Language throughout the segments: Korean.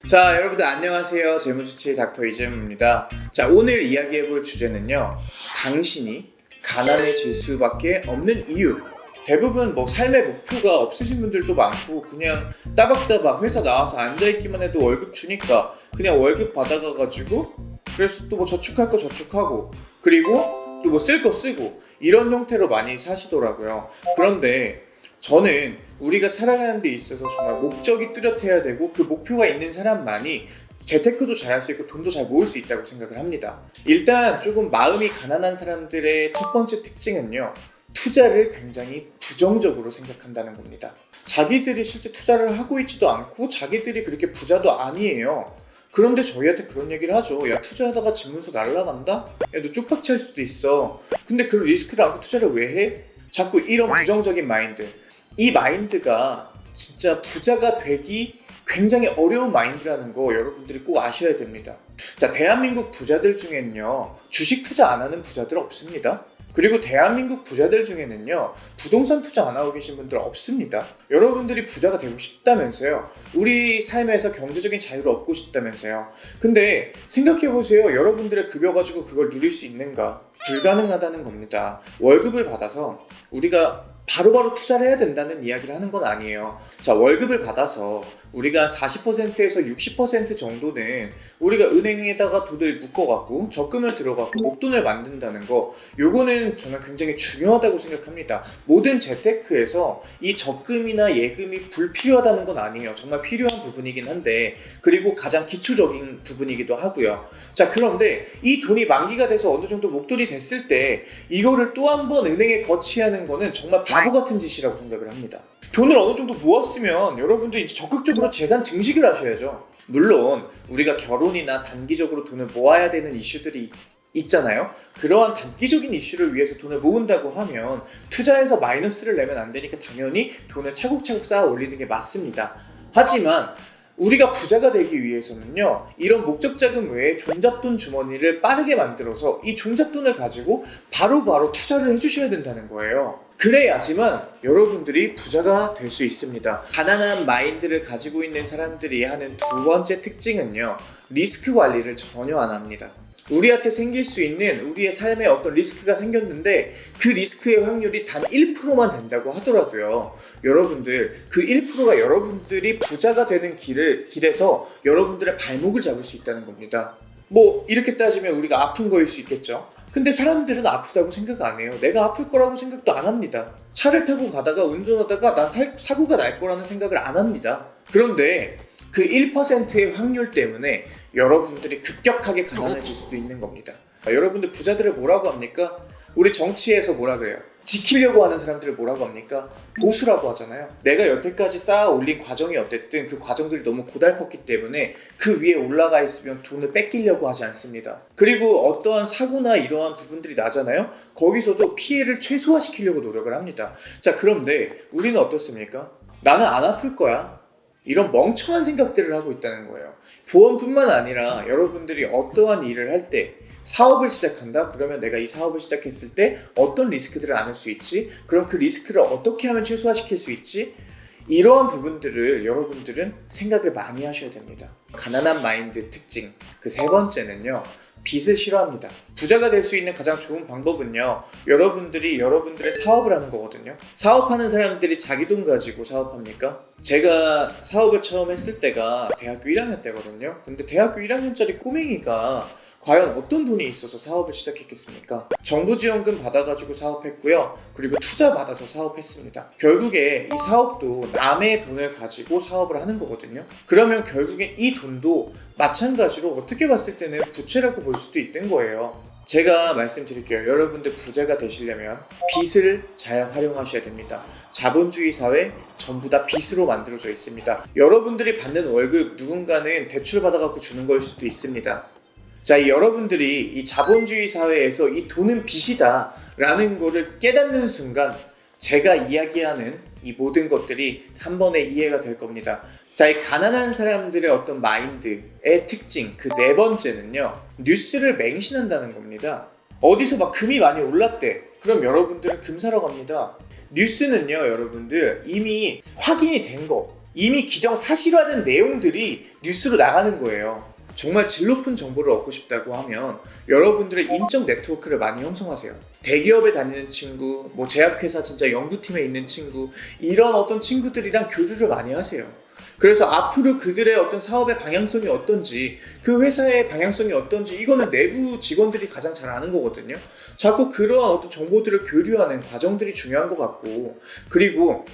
자, 여러분들 안녕하세요. 재무주치의 닥터 이재무입니다. 자, 오늘 이야기해볼 주제는요, 당신이 가난해질 수밖에 없는 이유. 대부분 삶의 목표가 없으신 분들도 많고, 그냥 따박따박 회사 나와서 앉아있기만 해도 월급 주니까 그냥 월급 받아가가지고, 그래서 또 저축할 거 저축하고, 그리고 또 쓸 거 쓰고, 이런 형태로 많이 사시더라고요. 그런데 저는 우리가 살아가는 데 있어서 정말 목적이 뚜렷해야 되고, 그 목표가 있는 사람만이 재테크도 잘할 수 있고 돈도 잘 모을 수 있다고 생각을 합니다. 일단 조금 마음이 가난한 사람들의 첫 번째 특징은요, 투자를 굉장히 부정적으로 생각한다는 겁니다. 자기들이 실제 투자를 하고 있지도 않고 자기들이 그렇게 부자도 아니에요. 그런데 저희한테 그런 얘기를 하죠. 야, 투자하다가 집문서 날라간다? 야, 너 쪽박 찰 수도 있어. 근데 그 리스크를 안고 투자를 왜 해? 자꾸 이런 부정적인 마인드, 이 마인드가 진짜 부자가 되기 굉장히 어려운 마인드라는 거 여러분들이 꼭 아셔야 됩니다. 자, 대한민국 부자들 중에는요, 주식 투자 안 하는 부자들 없습니다. 그리고 대한민국 부자들 중에는요, 부동산 투자 안 하고 계신 분들 없습니다. 여러분들이 부자가 되고 싶다면서요. 우리 삶에서 경제적인 자유를 얻고 싶다면서요. 근데 생각해보세요. 여러분들의 급여 가지고 그걸 누릴 수 있는가? 불가능하다는 겁니다. 월급을 받아서 우리가 바로바로 투자를 해야 된다는 이야기를 하는 건 아니에요. 자, 월급을 받아서 우리가 40%에서 60% 정도는 우리가 은행에다가 돈을 묶어갖고 적금을 들어갖고 목돈을 만든다는 거, 요거는 저는 굉장히 중요하다고 생각합니다. 모든 재테크에서 이 적금이나 예금이 불필요하다는 건 아니에요. 정말 필요한 부분이긴 한데, 그리고 가장 기초적인 부분이기도 하고요. 자, 그런데 이 돈이 만기가 돼서 어느 정도 목돈이 됐을 때 이거를 또 한 번 은행에 거치하는 거는 정말 바보 같은 짓이라고 생각을 합니다. 돈을 어느 정도 모았으면 여러분들 이제 적극적으로 재산 증식을 하셔야죠. 물론 우리가 결혼이나 단기적으로 돈을 모아야 되는 이슈들이 있잖아요. 그러한 단기적인 이슈를 위해서 돈을 모은다고 하면 투자해서 마이너스를 내면 안 되니까 당연히 돈을 차곡차곡 쌓아 올리는 게 맞습니다. 하지만 우리가 부자가 되기 위해서는요, 이런 목적 자금 외에 종잣돈 주머니를 빠르게 만들어서 이 종잣돈을 가지고 바로바로 투자를 해주셔야 된다는 거예요. 그래야지만 여러분들이 부자가 될 수 있습니다. 가난한 마인드를 가지고 있는 사람들이 하는 두 번째 특징은요, 리스크 관리를 전혀 안 합니다. 우리한테 생길 수 있는 우리의 삶에 어떤 리스크가 생겼는데 그 리스크의 확률이 단 1%만 된다고 하더라도요, 여러분들 그 1%가 여러분들이 부자가 되는 길에서 여러분들의 발목을 잡을 수 있다는 겁니다. 이렇게 따지면 우리가 아픈 거일 수 있겠죠. 근데 사람들은 아프다고 생각 안 해요. 내가 아플 거라고 생각도 안 합니다. 차를 타고 가다가 운전하다가 난 사고가 날 거라는 생각을 안 합니다. 그런데 그 1%의 확률 때문에 여러분들이 급격하게 가난해질 수도 있는 겁니다. 여러분들 부자들을 뭐라고 합니까? 우리 정치에서 뭐라 그래요? 지키려고 하는 사람들을 뭐라고 합니까? 보수라고 하잖아요. 내가 여태까지 쌓아 올린 과정이 어쨌든 그 과정들이 너무 고달팠기 때문에 그 위에 올라가 있으면 돈을 뺏기려고 하지 않습니다. 그리고 어떠한 사고나 이러한 부분들이 나잖아요. 거기서도 피해를 최소화시키려고 노력을 합니다. 자, 그런데 우리는 어떻습니까? 나는 안 아플 거야. 이런 멍청한 생각들을 하고 있다는 거예요. 보험뿐만 아니라 여러분들이 어떠한 일을 할 때, 사업을 시작한다? 그러면 내가 이 사업을 시작했을 때 어떤 리스크들을 안을 수 있지? 그럼 그 리스크를 어떻게 하면 최소화시킬 수 있지? 이러한 부분들을 여러분들은 생각을 많이 하셔야 됩니다. 가난한 마인드 특징, 그 세 번째는요, 빚을 싫어합니다. 부자가 될 수 있는 가장 좋은 방법은요, 여러분들이 여러분들의 사업을 하는 거거든요. 사업하는 사람들이 자기 돈 가지고 사업합니까? 제가 사업을 처음 했을 때가 대학교 1학년 때거든요. 근데 대학교 1학년짜리 꼬맹이가 과연 어떤 돈이 있어서 사업을 시작했겠습니까? 정부 지원금 받아가지고 사업했고요. 그리고 투자 받아서 사업했습니다. 결국에 이 사업도 남의 돈을 가지고 사업을 하는 거거든요. 그러면 결국엔 이 돈도 마찬가지로 어떻게 봤을 때는 부채라고 볼 수도 있는 거예요. 제가 말씀드릴게요. 여러분들 부자가 되시려면 빚을 잘 활용하셔야 됩니다. 자본주의 사회 전부 다 빚으로 만들어져 있습니다. 여러분들이 받는 월급 누군가는 대출 받아갖고 주는 걸 수도 있습니다. 자, 여러분들이 이 자본주의 사회에서 이 돈은 빚이다 라는 거를 깨닫는 순간 제가 이야기하는 이 모든 것들이 한 번에 이해가 될 겁니다. 자, 이 가난한 사람들의 어떤 마인드의 특징, 그 네 번째는요, 뉴스를 맹신한다는 겁니다. 어디서 금이 많이 올랐대. 그럼 여러분들은 금 사러 갑니다. 뉴스는요, 여러분들 이미 확인이 된 거, 이미 기정사실화된 내용들이 뉴스로 나가는 거예요. 정말 질 높은 정보를 얻고 싶다고 하면 여러분들의 인적 네트워크를 많이 형성하세요. 대기업에 다니는 친구, 뭐 제약회사 진짜 연구팀에 있는 친구, 이런 어떤 친구들이랑 교류를 많이 하세요. 그래서 앞으로 그들의 어떤 사업의 방향성이 어떤지, 그 회사의 방향성이 어떤지, 이거는 내부 직원들이 가장 잘 아는 거거든요. 자꾸 그러한 어떤 정보들을 교류하는 과정들이 중요한 것 같고, 그리고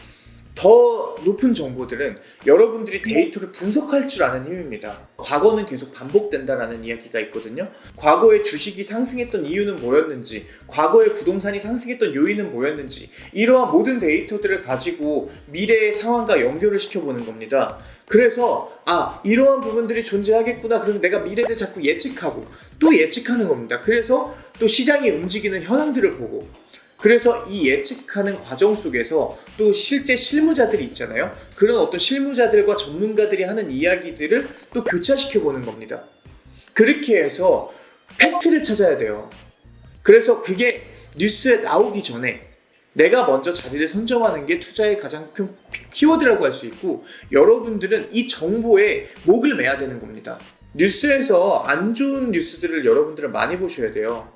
더 높은 정보들은 여러분들이 데이터를 분석할 줄 아는 힘입니다. 과거는 계속 반복된다라는 이야기가 있거든요. 과거에 주식이 상승했던 이유는 뭐였는지, 과거에 부동산이 상승했던 요인은 뭐였는지, 이러한 모든 데이터들을 가지고 미래의 상황과 연결을 시켜보는 겁니다. 그래서 이러한 부분들이 존재하겠구나, 그러면 내가 미래를 자꾸 예측하고 또 예측하는 겁니다. 그래서 또 시장이 움직이는 현황들을 보고, 그래서 이 예측하는 과정 속에서 또 실제 실무자들이 있잖아요. 그런 어떤 실무자들과 전문가들이 하는 이야기들을 또 교차시켜 보는 겁니다. 그렇게 해서 팩트를 찾아야 돼요. 그래서 그게 뉴스에 나오기 전에 내가 먼저 자리를 선점하는 게 투자의 가장 큰 키워드라고 할 수 있고, 여러분들은 이 정보에 목을 매야 되는 겁니다. 뉴스에서 안 좋은 뉴스들을 여러분들은 많이 보셔야 돼요.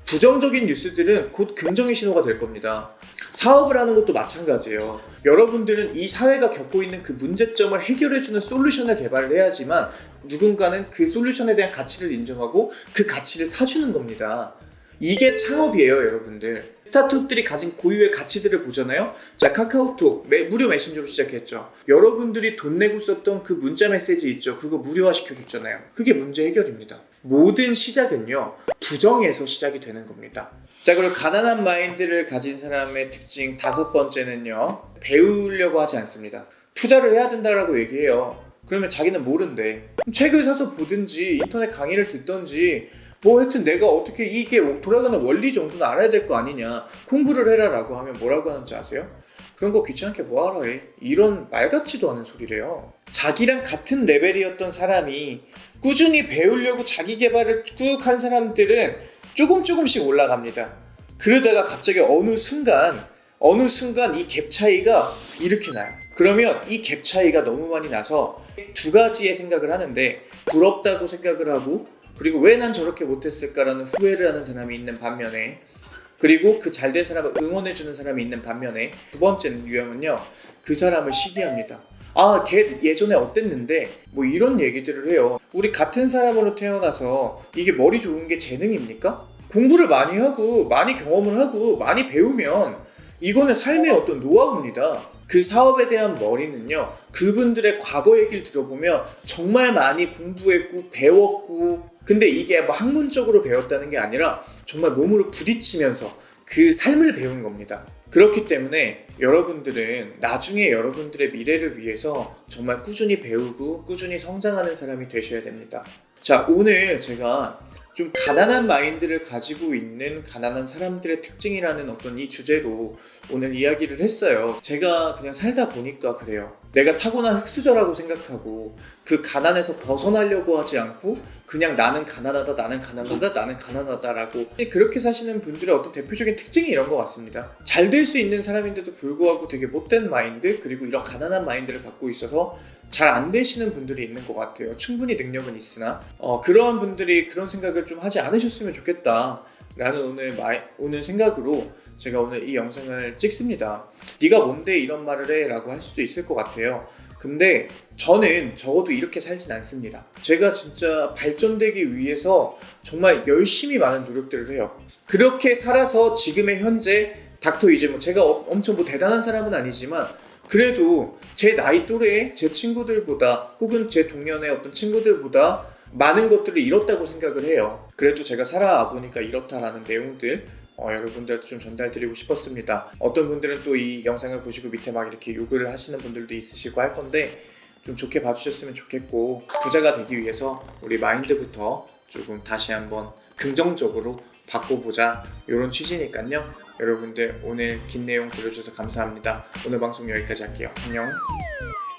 부정적인 뉴스들은 곧 긍정의 신호가 될 겁니다. 사업을 하는 것도 마찬가지예요. 여러분들은 이 사회가 겪고 있는 그 문제점을 해결해주는 솔루션을 개발을 해야지만 누군가는 그 솔루션에 대한 가치를 인정하고 그 가치를 사주는 겁니다. 이게 창업이에요, 여러분들. 스타트업들이 가진 고유의 가치들을 보잖아요. 자, 카카오톡 무료 메신저로 시작했죠. 여러분들이 돈 내고 썼던 그 문자 메시지 있죠. 그거 무료화 시켜줬잖아요. 그게 문제 해결입니다. 모든 시작은요, 부정에서 시작이 되는 겁니다. 자, 그리고 가난한 마인드를 가진 사람의 특징 5번째는요, 배우려고 하지 않습니다. 투자를 해야 된다라고 얘기해요. 그러면 자기는 모른대. 책을 사서 보든지 인터넷 강의를 듣든지 뭐 하여튼 내가 어떻게 이게 돌아가는 원리 정도는 알아야 될 거 아니냐, 공부를 해라 라고 하면 뭐라고 하는지 아세요? 그런 거 귀찮게 뭐하러 해, 이런 말 같지도 않은 소리래요. 자기랑 같은 레벨이었던 사람이 꾸준히 배우려고 자기 개발을 쭉 한 사람들은 조금씩 올라갑니다. 그러다가 갑자기 어느 순간 이 갭 차이가 이렇게 나요. 그러면 이 갭 차이가 너무 많이 나서 두 가지의 생각을 하는데, 부럽다고 생각을 하고, 그리고 왜 난 저렇게 못했을까라는 후회를 하는 사람이 있는 반면에, 그리고 그 잘된 사람을 응원해주는 사람이 있는 반면에, 두 번째 유형은요, 그 사람을 시기합니다. 걔 예전에 어땠는데 뭐 이런 얘기들을 해요. 우리 같은 사람으로 태어나서 이게 머리 좋은 게 재능입니까? 공부를 많이 하고 많이 경험을 하고 많이 배우면 이거는 삶의 어떤 노하우입니다. 그 사업에 대한 머리는요, 그분들의 과거 얘기를 들어보면 정말 많이 공부했고 배웠고, 근데 이게 뭐 학문적으로 배웠다는 게 아니라 정말 몸으로 부딪히면서 그 삶을 배운 겁니다. 그렇기 때문에 여러분들은 나중에 여러분들의 미래를 위해서 정말 꾸준히 배우고 꾸준히 성장하는 사람이 되셔야 됩니다. 자, 오늘 제가 좀 가난한 마인드를 가지고 있는 가난한 사람들의 특징이라는 어떤 이 주제로 오늘 이야기를 했어요. 제가 그냥 살다 보니까 그래요. 내가 타고난 흙수저라고 생각하고 그 가난에서 벗어나려고 하지 않고 그냥 나는 가난하다 라고 그렇게 사시는 분들의 어떤 대표적인 특징이 이런 것 같습니다. 잘 될 수 있는 사람인데도 불구하고 되게 못된 마인드, 그리고 이런 가난한 마인드를 갖고 있어서 잘 안 되시는 분들이 있는 것 같아요. 충분히 능력은 있으나 그러한 분들이 그런 생각을 좀 하지 않으셨으면 좋겠다 라는 오늘 생각으로 제가 오늘 이 영상을 찍습니다. 네가 뭔데 이런 말을 해 라고 할 수도 있을 것 같아요. 근데 저는 적어도 이렇게 살진 않습니다. 제가 진짜 발전되기 위해서 정말 열심히 많은 노력들을 해요. 그렇게 살아서 지금의 현재 닥터 이재모, 제가 엄청 뭐 대단한 사람은 아니지만 그래도 제 나이 또래의 제 친구들보다 혹은 제 동년의 어떤 친구들보다 많은 것들을 잃었다고 생각을 해요. 그래도 제가 살아보니까 이렇다라는 내용들 여러분들한테 좀 전달드리고 싶었습니다. 어떤 분들은 또 이 영상을 보시고 밑에 막 이렇게 욕을 하시는 분들도 있으시고 할 건데 좀 좋게 봐주셨으면 좋겠고, 부자가 되기 위해서 우리 마인드부터 조금 다시 한번 긍정적으로 바꿔보자, 이런 취지니까요. 여러분들 오늘 긴 내용 들어주셔서 감사합니다. 오늘 방송 여기까지 할게요. 안녕.